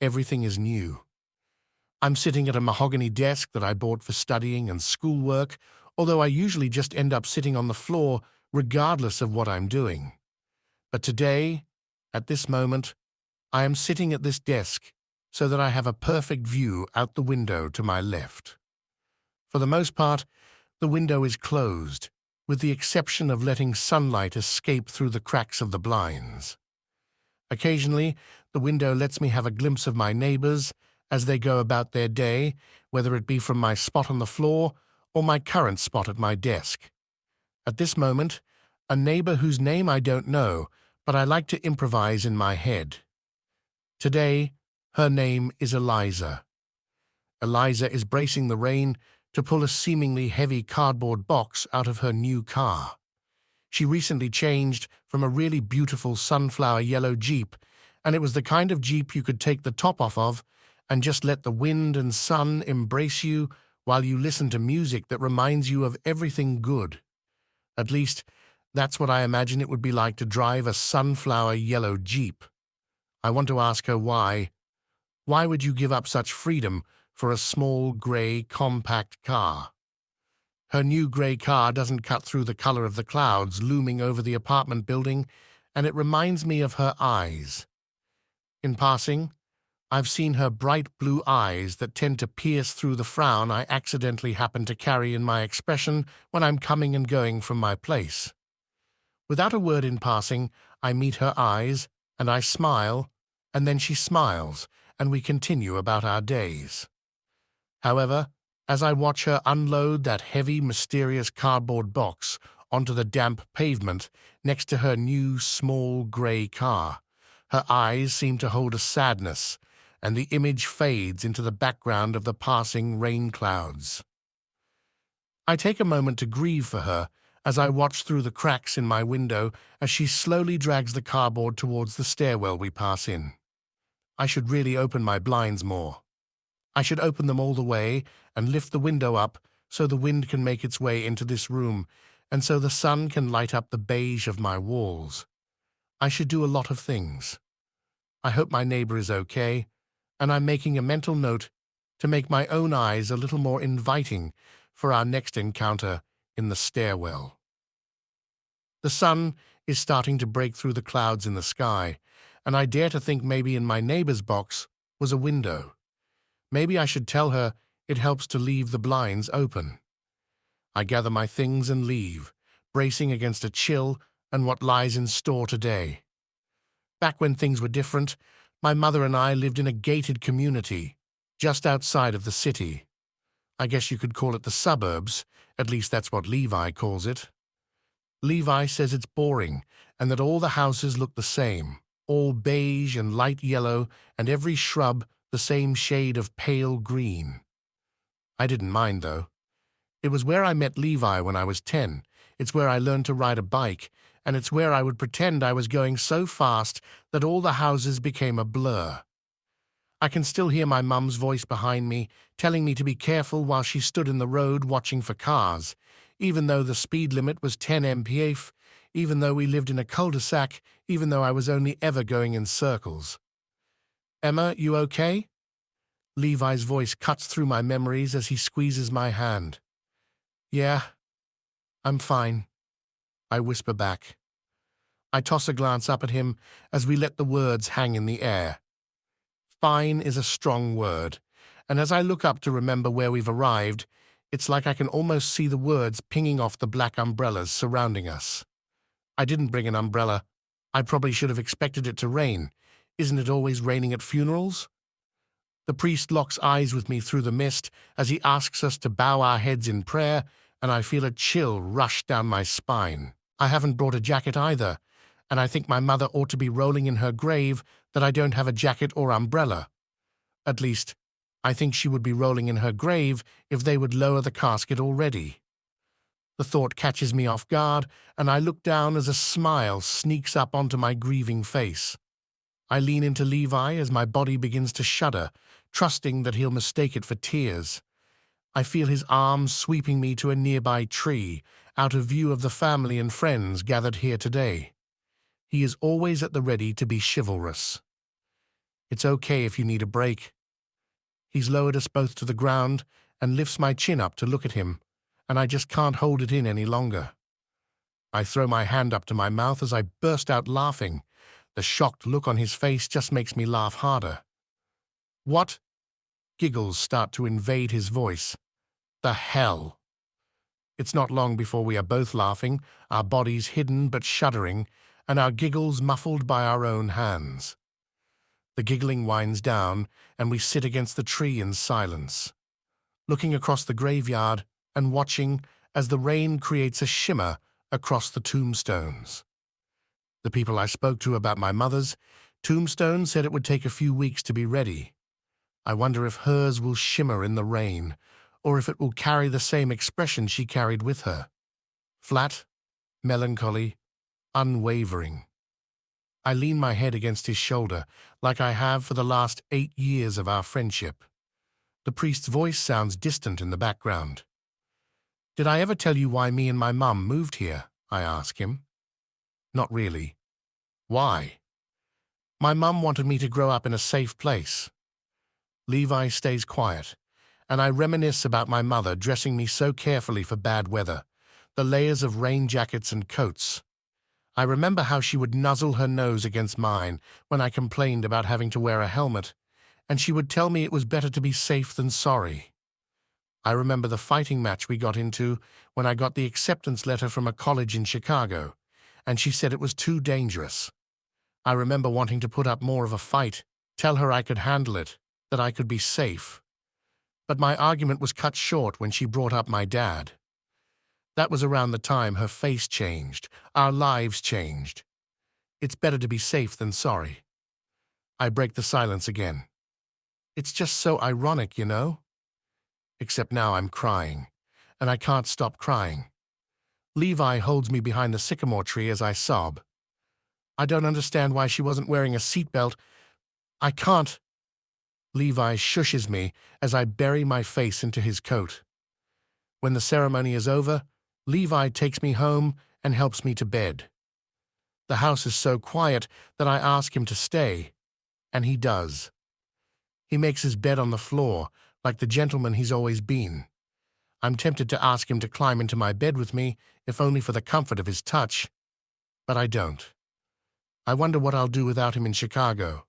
Everything is new. I'm sitting at a mahogany desk that I bought for studying and schoolwork, although I usually just end up sitting on the floor regardless of what I'm doing. But today, at this moment, I am sitting at this desk so that I have a perfect view out the window to my left. For the most part, the window is closed, with the exception of letting sunlight escape through the cracks of the blinds. Occasionally, the window lets me have a glimpse of my neighbors as they go about their day, whether it be from my spot on the floor or my current spot at my desk. At this moment, a neighbor whose name I don't know, but I like to improvise in my head. Today, her name is Eliza. Eliza is bracing the rain to pull a seemingly heavy cardboard box out of her new car. She recently changed from a really beautiful sunflower yellow Jeep, and it was the kind of Jeep you could take the top off of and just let the wind and sun embrace you while you listen to music that reminds you of everything good. At least, that's what I imagine it would be like to drive a sunflower yellow Jeep. I want to ask her why. Why would you give up such freedom for a small, gray, compact car? Her new gray car doesn't cut through the color of the clouds looming over the apartment building, and it reminds me of her eyes. In passing, I've seen her bright blue eyes that tend to pierce through the frown I accidentally happen to carry in my expression when I'm coming and going from my place. Without a word in passing, I meet her eyes, and I smile, and then she smiles, and we continue about our days. However, as I watch her unload that heavy, mysterious cardboard box onto the damp pavement next to her new, small, gray car, her eyes seem to hold a sadness, and the image fades into the background of the passing rain clouds. I take a moment to grieve for her as I watch through the cracks in my window as she slowly drags the cardboard towards the stairwell we pass in. I should really open my blinds more. I should open them all the way and lift the window up so the wind can make its way into this room and so the sun can light up the beige of my walls. I should do a lot of things. I hope my neighbor is okay, and I'm making a mental note to make my own eyes a little more inviting for our next encounter in the stairwell. The sun is starting to break through the clouds in the sky, and I dare to think maybe in my neighbor's box was a window. Maybe I should tell her it helps to leave the blinds open. I gather my things and leave, bracing against a chill and what lies in store today. Back when things were different, my mother and I lived in a gated community, just outside of the city. I guess you could call it the suburbs, at least that's what Levi calls it. Levi says it's boring, and that all the houses look the same, all beige and light yellow, and every shrub the same shade of pale green. I didn't mind, though. It was where I met Levi when I was 10. It's where I learned to ride a bike, and it's where I would pretend I was going so fast that all the houses became a blur. I can still hear my mum's voice behind me, telling me to be careful while she stood in the road watching for cars, even though the speed limit was 10 mph, even though we lived in a cul-de-sac, even though I was only ever going in circles. "Emma, you okay?" Levi's voice cuts through my memories as he squeezes my hand. "Yeah, I'm fine," I whisper back. I toss a glance up at him as we let the words hang in the air. Fine is a strong word, and as I look up to remember where we've arrived, it's like I can almost see the words pinging off the black umbrellas surrounding us. I didn't bring an umbrella. I probably should have expected it to rain. Isn't it always raining at funerals? The priest locks eyes with me through the mist as he asks us to bow our heads in prayer, and I feel a chill rush down my spine. I haven't brought a jacket either, and I think my mother ought to be rolling in her grave that I don't have a jacket or umbrella. At least, I think she would be rolling in her grave if they would lower the casket already. The thought catches me off guard, and I look down as a smile sneaks up onto my grieving face. I lean into Levi as my body begins to shudder, trusting that he'll mistake it for tears. I feel his arms sweeping me to a nearby tree, out of view of the family and friends gathered here today. He is always at the ready to be chivalrous. It's okay if you need a break. He's lowered us both to the ground and lifts my chin up to look at him, and I just can't hold it in any longer. I throw my hand up to my mouth as I burst out laughing. The shocked look on his face just makes me laugh harder. What? Giggles start to invade his voice. The hell? It's not long before we are both laughing, our bodies hidden but shuddering, and our giggles muffled by our own hands. The giggling winds down, and we sit against the tree in silence, looking across the graveyard and watching as the rain creates a shimmer across the tombstones. The people I spoke to about my mother's tombstone said it would take a few weeks to be ready. I wonder if hers will shimmer in the rain, or if it will carry the same expression she carried with her. Flat, melancholy, unwavering. I lean my head against his shoulder, like I have for the last 8 years of our friendship. The priest's voice sounds distant in the background. Did I ever tell you why me and my mum moved here? I ask him. Not really. Why? My mum wanted me to grow up in a safe place. Levi stays quiet, and I reminisce about my mother dressing me so carefully for bad weather, the layers of rain jackets and coats. I remember how she would nuzzle her nose against mine when I complained about having to wear a helmet, and she would tell me it was better to be safe than sorry. I remember the fighting match we got into when I got the acceptance letter from a college in Chicago, and she said it was too dangerous. I remember wanting to put up more of a fight, tell her I could handle it, that I could be safe. But my argument was cut short when she brought up my dad. That was around the time her face changed, our lives changed. It's better to be safe than sorry. I break the silence again. It's just so ironic, you know? Except now I'm crying, and I can't stop crying. Levi holds me behind the sycamore tree as I sob. I don't understand why she wasn't wearing a seatbelt. I can't. Levi shushes me as I bury my face into his coat. When the ceremony is over, Levi takes me home and helps me to bed. The house is so quiet that I ask him to stay, and he does. He makes his bed on the floor, like the gentleman he's always been. I'm tempted to ask him to climb into my bed with me, if only for the comfort of his touch, but I don't. I wonder what I'll do without him in Chicago.